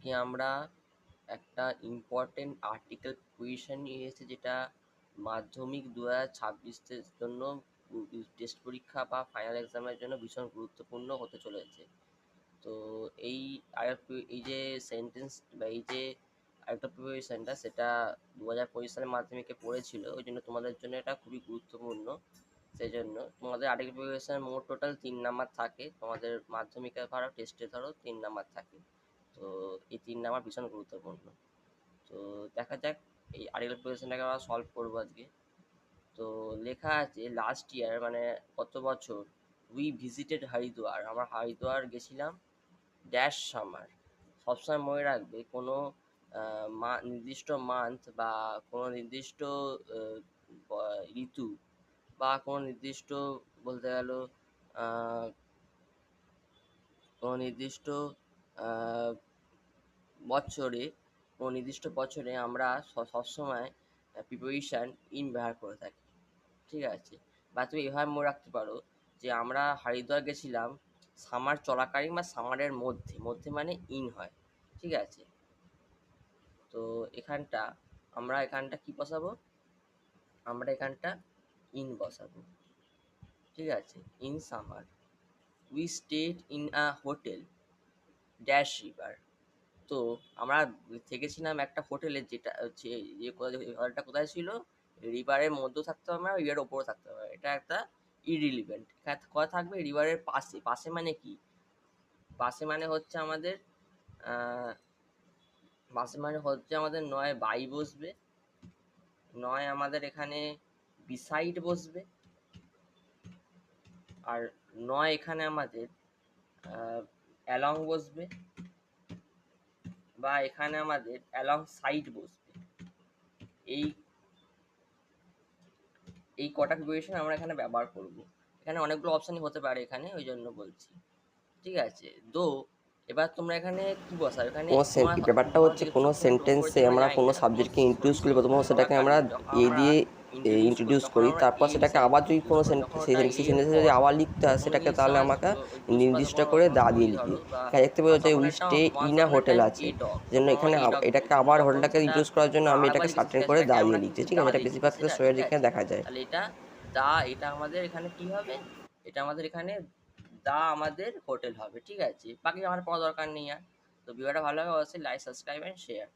আজকে আমরা একটা ইম্পর্টেন্ট আর্টিকেল প্রিপারেশন নিয়ে এসেছি, যেটা মাধ্যমিক 2026-এর জন্য টেস্ট পরীক্ষা বা ফাইনাল এক্সামের জন্য ভীষণ গুরুত্বপূর্ণ হতে চলেছে। তো এই এই যে সেন্টেন্স বা এই যে আর্টিকেল প্রিপারেশনটা, সেটা 2025 সালে মাধ্যমিকে পড়েছিল, ওই জন্য তোমাদের জন্য এটা খুবই গুরুত্বপূর্ণ। সেই জন্য তোমাদের আর্টিকেল প্রিপারেশন মোট টোটাল 3 নাম্বার থাকে। তোমাদের মাধ্যমিকে ধরো, টেস্টে ধরো 3 নাম্বার থাকে। তো এই 3 নাম্বার ভীষণ গুরুত্বপূর্ণ। তো দেখা যাক এই আর্টিকেল প্রিপারেশনটাকে আমরা সলভ করবো আজকে। তো লেখা আছে লাস্ট ইয়ার, মানে গত বছর, উই ভিজিটেড হরিদ্বার, আমরা হরিদ্বার গেছিলাম ড্যাশ সামার। সবসময় মনে রাখবে কোনো নির্দিষ্ট মান্থ বা কোনো নির্দিষ্ট ঋতু বা কোনো নির্দিষ্ট, বলতে গেল কোনো নির্দিষ্ট বছরে, কোনো নির্দিষ্ট বছরে আমরা সবসময় প্রিপোজিশন ইন ব্যবহার করে থাকি। ঠিক আছে? বা তুমি এভাবে মনে রাখতে পারো যে আমরা হরিদ্বার গেছিলাম সামার চলাকালীন বা সামারের মধ্যে, মধ্যে মানে ইন হয়। ঠিক আছে? তো এখানটা কি বসাবো? আমরা এখানটা ইন বসাবো। ঠিক আছে? In summer we stayed in a hotel dash river. তো আমরা থেকেছিলাম একটা হোটেলে, যেটা হচ্ছে যে হোটেলটা কোথায় ছিল, রিভারের মধ্যেও থাকতে হবে না, রিভারের ওপরও থাকতে হবে। এটা একটা ইরিলিভেন্ট। কথা থাকবে রিভারের পাশে। পাশে মানে কি? পাশে মানে হচ্ছে আমাদের নয় বাই বসবে, নয় আমাদের এখানে বিসাইড বসবে, আর নয় এখানে আমাদের অ্যালং বসবে, বা এখানে আমাদের অ্যালং সাইড বসবে। এই কটা প্রিপারেশন আমরা এখানে ব্যবহার করব। এখানে অনেকগুলো অপশানই হতে পারে এখানে, ওই জন্য বলছি। ঠিক আছে? এবার তোমরা এখানে কি বসাবে? এখানে ব্যাপারটা হচ্ছে কোনো সেন্টেন্সে আমরা কোনো সাবজেক্টকে ইন্ট্রোডিউস করি, প্রথমত সেটাকে আমরা এ দিয়ে ইন্ট্রোডিউস করি, তারপর সেটাকে আবার যদি কোনো সেই সেন্টেন্সে যদি আবার লিখতে হয়, সেটাকে তাহলে আমাকে নির্দিষ্ট করে দা দিয়ে লিখি। এখানে দেখতে পাচ্ছি যে we stay in a hotel আছে, সেজন্য এখানে এটাকে আবার হোটেলটাকে ইন্ট্রোডিউস করার জন্য আমি এটাকে সার্টেন করে দা দিয়ে লিখছি। ঠিক আছে? এটা বেশিরভাগ ক্ষেত্রে সয়ের এখানে দেখা যায়। তাহলে এটা আমাদের এখানে কি হবে? এটা আমাদের এখানে আমাদের হোটেল হবে। ঠিক আছে? বাকি আমার পড়া দরকার নেই আর। তো ভিডিওটা ভালো লাগে অবশ্যই লাইক, সাবস্ক্রাইব এন্ড শেয়ার।